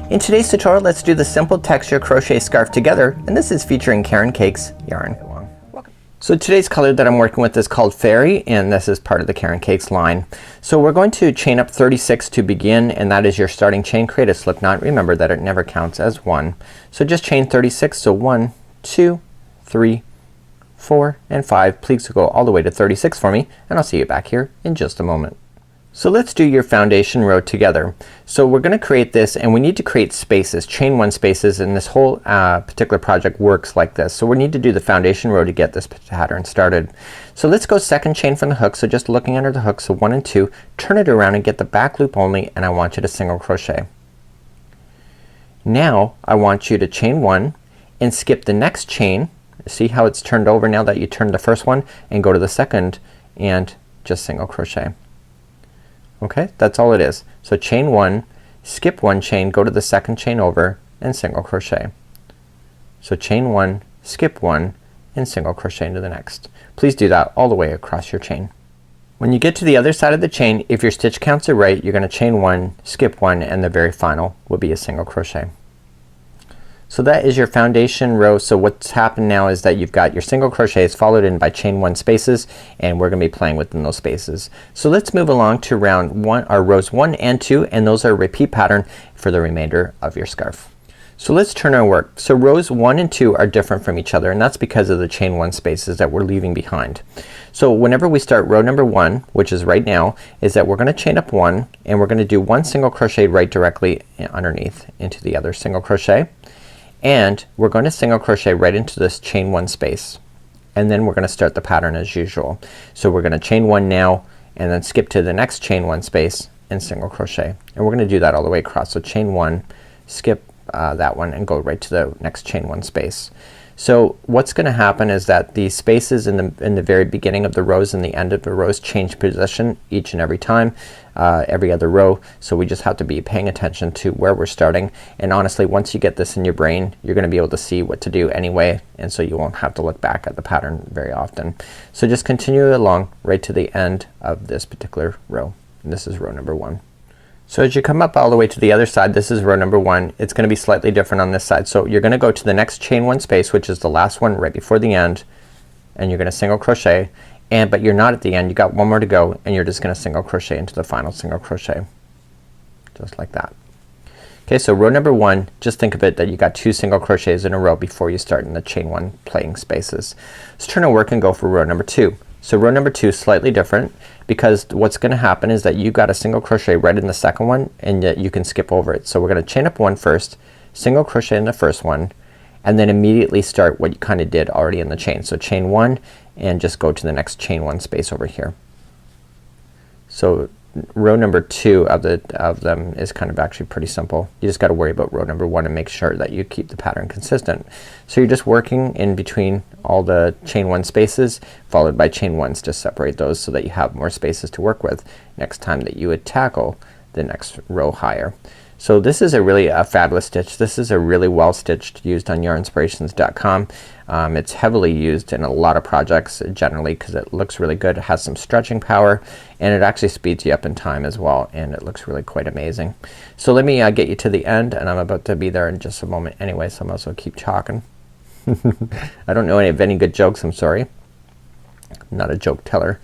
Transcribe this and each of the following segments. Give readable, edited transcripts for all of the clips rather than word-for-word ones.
In today's tutorial, let's do the simple texture crochet scarf together, and this is featuring Caron Cakes yarn. So today's color that I'm working with is called Fairy, and this is part of the Caron Cakes line. So we're going to chain up 36 to begin, and that is your starting chain. Create a slip knot. Remember that it never counts as one. So just chain 36. So 1, 2, 3, 4, and 5. Please go all the way to 36 for me, and I'll see you back here in just a moment. So let's do your foundation row together. So we're going to create this, and we need to create spaces, chain 1 spaces, and this whole particular project works like this. So we need to do the foundation row to get this pattern started. So let's go second chain from the hook. So just looking under the hook, so 1 and 2, turn it around and get the back loop only, and I want you to single crochet. Now I want you to chain 1 and skip the next chain. See how it's turned over now that you turned the first one, and go to the second and just single crochet. Okay, that's all it is. So chain 1, skip 1 chain, go to the second chain over and single crochet. So chain 1, skip 1, and single crochet into the next. Please do that all the way across your chain. When you get to the other side of the chain, if your stitch counts are right, you're going to chain 1, skip 1, and the very final will be a single crochet. So that is your foundation row. So what's happened now is that you've got your single crochets followed in by chain 1 spaces, and we're gonna be playing within those spaces. So let's move along to round 1 or rows 1 and 2, and those are a repeat pattern for the remainder of your scarf. So let's turn our work. So rows 1 and 2 are different from each other, and that's because of the chain 1 spaces that we're leaving behind. So whenever we start row number 1, which is right now, is that we're gonna chain up 1, and we're gonna do 1 single crochet right directly underneath into the other single crochet. And we're going to single crochet right into this chain 1 space, and then we're going to start the pattern as usual. So we're going to chain 1 now, and then skip to the next chain 1 space and single crochet, and we're going to do that all the way across. So chain 1, skip that one, and go right to the next chain 1 space. So what's going to happen is that the spaces in the very beginning of the rows and the end of the rows change position each and every time, every other row. So we just have to be paying attention to where we're starting, and honestly once you get this in your brain, you're going to be able to see what to do anyway, and so you won't have to look back at the pattern very often. So just continue along right to the end of this particular row, and this is row number 1. So as you come up all the way to the other side, this is row number 1. It's gonna be slightly different on this side. So you're gonna go to the next chain 1 space, which is the last one right before the end, and you're gonna single crochet, but you're not at the end, you got one more to go, and you're just gonna single crochet into the final single crochet, just like that. Okay, so row number 1, just think of it that you got 2 single crochets in a row before you start in the chain 1 playing spaces. Let's turn our work and go for row number 2. So row number 2 is slightly different, because what's gonna happen is that you got a single crochet right in the second one, and yet you can skip over it. So we're gonna chain up 1 first, single crochet in the first one, and then immediately start what you kinda did already in the chain. So chain 1 and just go to the next chain 1 space over here. So row number 2 of them is kind of actually pretty simple. You just gotta worry about row number 1 and make sure that you keep the pattern consistent. So you're just working in between all the chain 1 spaces followed by chain 1s to separate those so that you have more spaces to work with next time that you would tackle the next row higher. So this is a really fabulous stitch. This is a really well stitched, used on yarnspirations.com. It's heavily used in a lot of projects generally because it looks really good. It has some stretching power, and it actually speeds you up in time as well, and it looks really quite amazing. So let me get you to the end, and I'm about to be there in just a moment anyway, so I might as well keep talking. I don't know any good jokes, I'm sorry. I'm not a joke teller.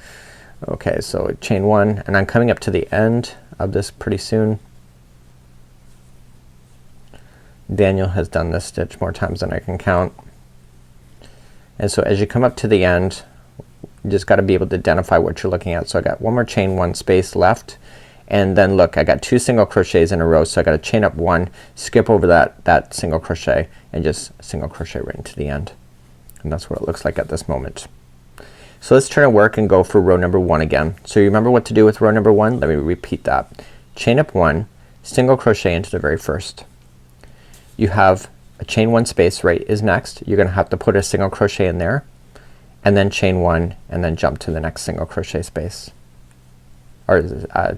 Okay, so chain 1, and I'm coming up to the end of this pretty soon. Daniel has done this stitch more times than I can count. And so as you come up to the end, you just got to be able to identify what you're looking at. So I got one more chain 1 space left, and then look, I got 2 single crochets in a row, so I got to chain up 1, skip over that single crochet, and just single crochet right into the end. And that's what it looks like at this moment. So let's turn our work and go for row number 1 again. So you remember what to do with row number 1? Let me repeat that. Chain up 1, single crochet into the very first. You have a chain 1 space right is next. You're gonna have to put a single crochet in there, and then chain 1, and then jump to the next single crochet space, or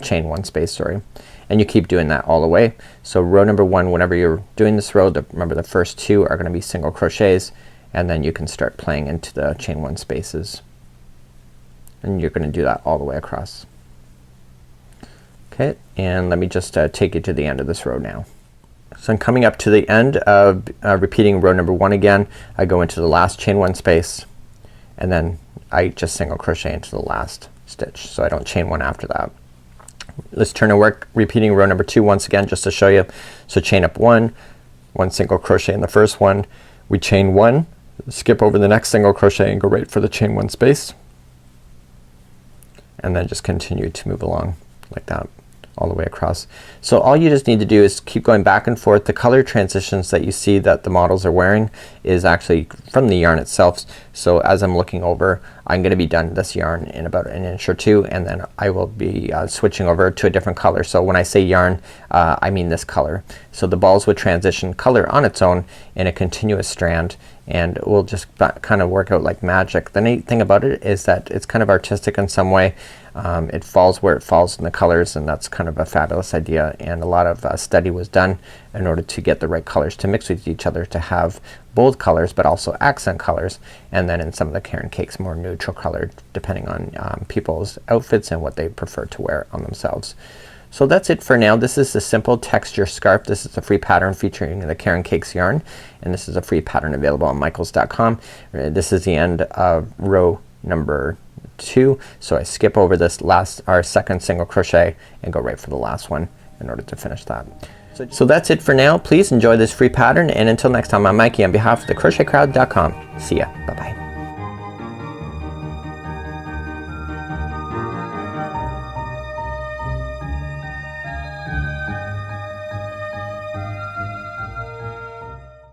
chain 1 space, sorry, and you keep doing that all the way. So row number 1, whenever you're doing this row, remember the first 2 are gonna be single crochets, and then you can start playing into the chain 1 spaces, and you're gonna do that all the way across. Okay, and let me just take you to the end of this row now. So I'm coming up to the end of repeating row number 1 again. I go into the last chain 1 space and then I just single crochet into the last stitch, so I don't chain 1 after that. Let's turn to work repeating row number 2 once again just to show you. So chain up 1 single crochet in the first one, we chain 1, skip over the next single crochet and go right for the chain 1 space, and then just continue to move along like that all the way across. So all you just need to do is keep going back and forth. The color transitions that you see that the models are wearing is actually from the yarn itself. So as I'm looking over, I'm gonna be done this yarn in about an inch or 2, and then I will be switching over to a different color. So when I say yarn, I mean this color. So the balls would transition color on its own in a continuous strand, and it will just kind of work out like magic. The neat thing about it is that it's kind of artistic in some way. It falls where it falls in the colors, and that's kind of a fabulous idea, and a lot of study was done in order to get the right colors to mix with each other to have bold colors but also accent colors, and then in some of the Caron cakes more neutral colored depending on people's outfits and what they prefer to wear on themselves. So that's it for now. This is a simple texture scarf. This is a free pattern featuring the Caron Cakes yarn, and this is a free pattern available on michaels.com. This is the end of row number 2, so I skip over this second single crochet and go right for the last one in order to finish that. So that's it for now. Please enjoy this free pattern, and until next time, I'm Mikey on behalf of thecrochetcrowd.com. See ya. Bye bye.